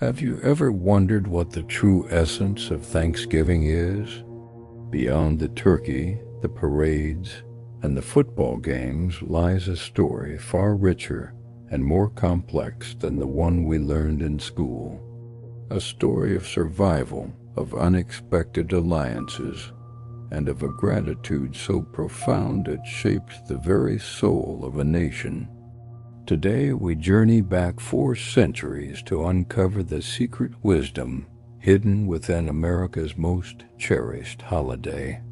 Have you ever wondered what the true essence of Thanksgiving is? Beyond the turkey, the parades, and the football games lies a story far richer and more complex than the one we learned in school. A story of survival, of unexpected alliances, and of a gratitude so profound it shaped the very soul of a nation. Today we journey back 4 centuries to uncover the secret wisdom hidden within America's most cherished holiday.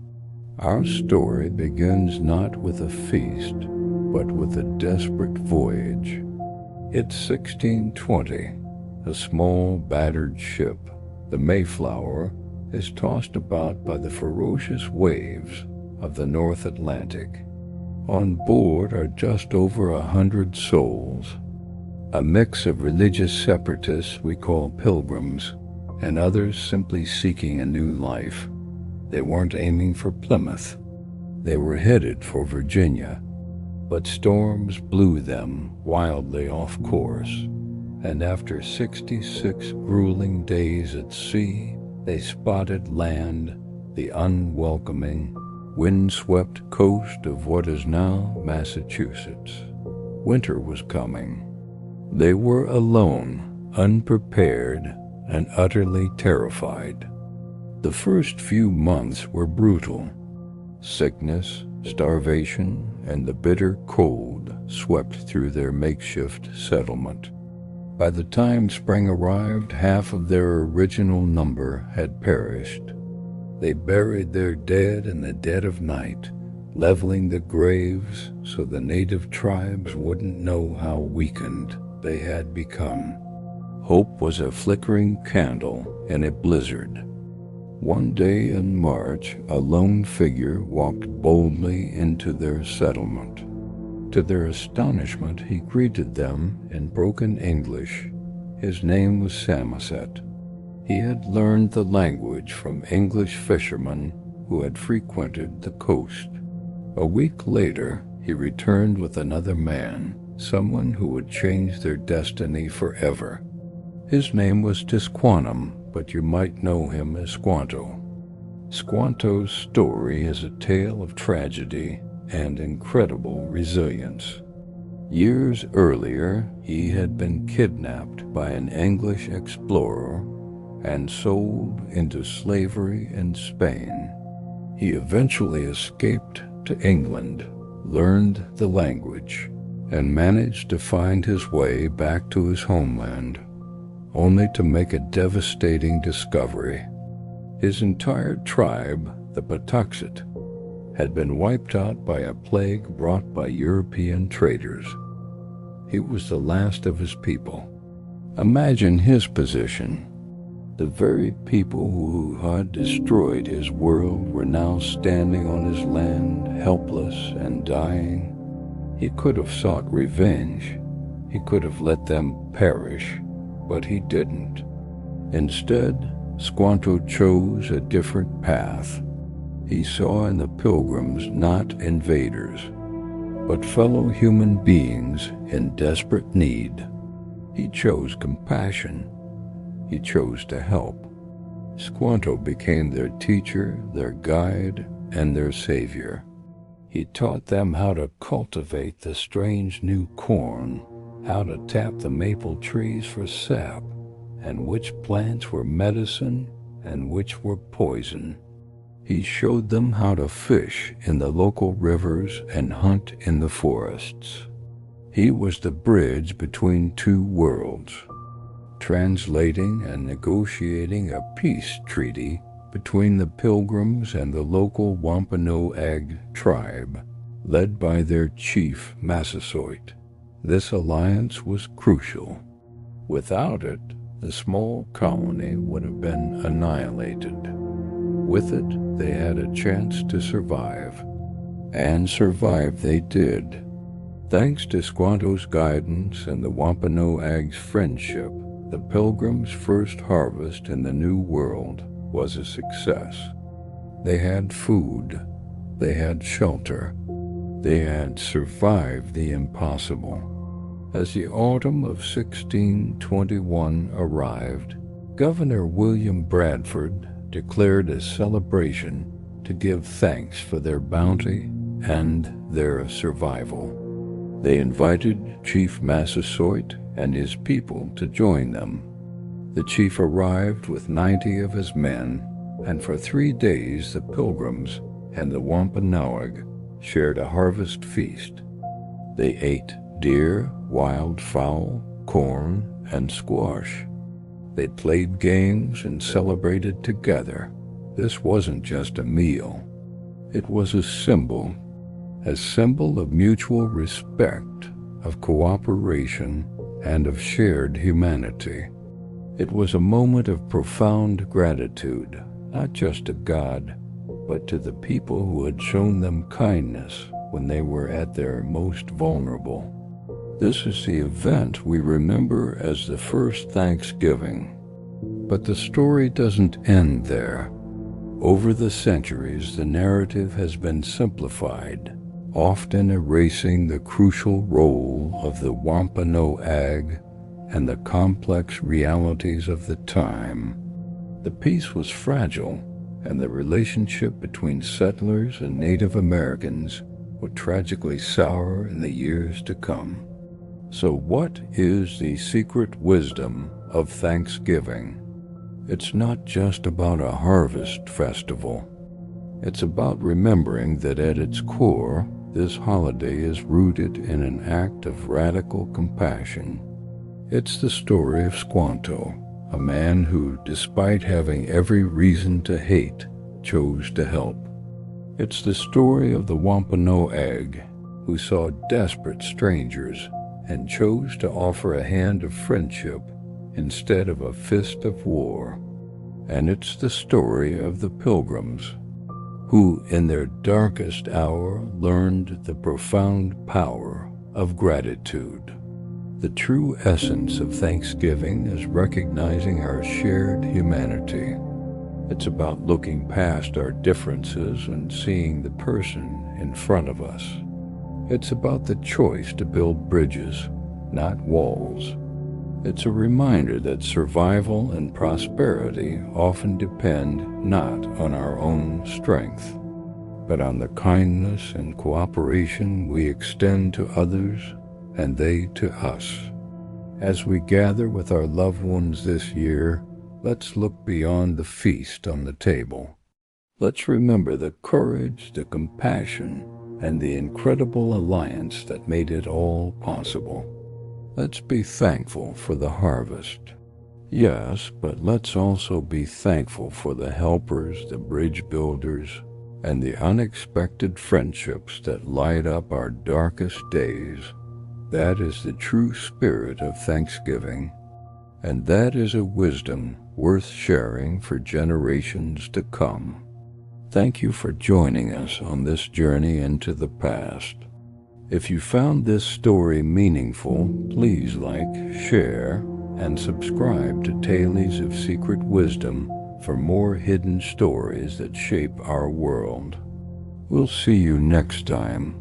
Our story begins not with a feast, but with a desperate voyage. It's 1620. A small, battered ship, the Mayflower, is tossed about by the ferocious waves of the North Atlantic. On board are just over 100 souls, a mix of religious separatists we call pilgrims, and others simply seeking a new life. They weren't aiming for Plymouth. They were headed for Virginia, but storms blew them wildly off course, and after 66 grueling days at sea, they spotted land, the unwelcoming, windswept coast of what is now Massachusetts. Winter was coming. They were alone, unprepared, and utterly terrified. The first few months were brutal. Sickness, starvation, and the bitter cold swept through their makeshift settlement. By the time spring arrived, half of their original number had perished. They buried their dead in the dead of night, leveling the graves so the native tribes wouldn't know how weakened they had become. Hope was a flickering candle in a blizzard. One day in March, a lone figure walked boldly into their settlement. To their astonishment, he greeted them in broken English. His name was Samoset. He had learned the language from English fishermen who had frequented the coast. A week later, he returned with another man, someone who would change their destiny forever. His name was Tisquantum, but you might know him as Squanto. Squanto's story is a tale of tragedy and incredible resilience. Years earlier, he had been kidnapped by an English explorer and sold into slavery in Spain. He eventually escaped to England, learned the language, and managed to find his way back to his homeland, only to make a devastating discovery. His entire tribe, the Patuxet, had been wiped out by a plague brought by European traders. He was the last of his people. Imagine his position. The very people who had destroyed his world were now standing on his land, helpless and dying. He could have sought revenge. He could have let them perish, but he didn't. Instead, Squanto chose a different path. He saw in the pilgrims not invaders, but fellow human beings in desperate need. He chose compassion. He chose to help. Squanto became their teacher, their guide, and their savior. He taught them how to cultivate the strange new corn, how to tap the maple trees for sap, and which plants were medicine and which were poison. He showed them how to fish in the local rivers and hunt in the forests. He was the bridge between two worlds, translating and negotiating a peace treaty between the Pilgrims and the local Wampanoag tribe, led by their chief Massasoit. This alliance was crucial. Without it, the small colony would have been annihilated. With it, they had a chance to survive, and survive they did. Thanks to Squanto's guidance and the Wampanoag's friendship, the Pilgrims' first harvest in the New World was a success. They had food, they had shelter, they had survived the impossible. As the autumn of 1621 arrived, Governor William Bradford declared a celebration to give thanks for their bounty and their survival. They invited Chief Massasoit and his people to join them. The chief arrived with 90 of his men, and for 3 days the Pilgrims and the Wampanoag shared a harvest feast. They ate deer, wild fowl, corn, and squash. They played games and celebrated together. This wasn't just a meal. It was a symbol of mutual respect, of cooperation, and of shared humanity. It was a moment of profound gratitude, not just to God, but to the people who had shown them kindness when they were at their most vulnerable. This is the event we remember as the first Thanksgiving. But the story doesn't end there. Over the centuries, the narrative has been simplified, often erasing the crucial role of the Wampanoag and the complex realities of the time. The peace was fragile, and the relationship between settlers and Native Americans would tragically sour in the years to come. So what is the secret wisdom of Thanksgiving? It's not just about a harvest festival. It's about remembering that at its core, this holiday is rooted in an act of radical compassion. It's the story of Squanto, a man who, despite having every reason to hate, chose to help. It's the story of the Wampanoag, who saw desperate strangers and chose to offer a hand of friendship instead of a fist of war. And it's the story of the Pilgrims, who in their darkest hour learned the profound power of gratitude. The true essence of Thanksgiving is recognizing our shared humanity. It's about looking past our differences and seeing the person in front of us. It's about the choice to build bridges, not walls. It's a reminder that survival and prosperity often depend not on our own strength, but on the kindness and cooperation we extend to others and they to us. As we gather with our loved ones this year, let's look beyond the feast on the table. Let's remember the courage, the compassion, and the incredible alliance that made it all possible. Let's be thankful for the harvest. Yes, but let's also be thankful for the helpers, the bridge builders, and the unexpected friendships that light up our darkest days. That is the true spirit of Thanksgiving, and that is a wisdom worth sharing for generations to come. Thank you for joining us on this journey into the past. If you found this story meaningful, please like, share, and subscribe to Tales of Secret Wisdom for more hidden stories that shape our world. We'll see you next time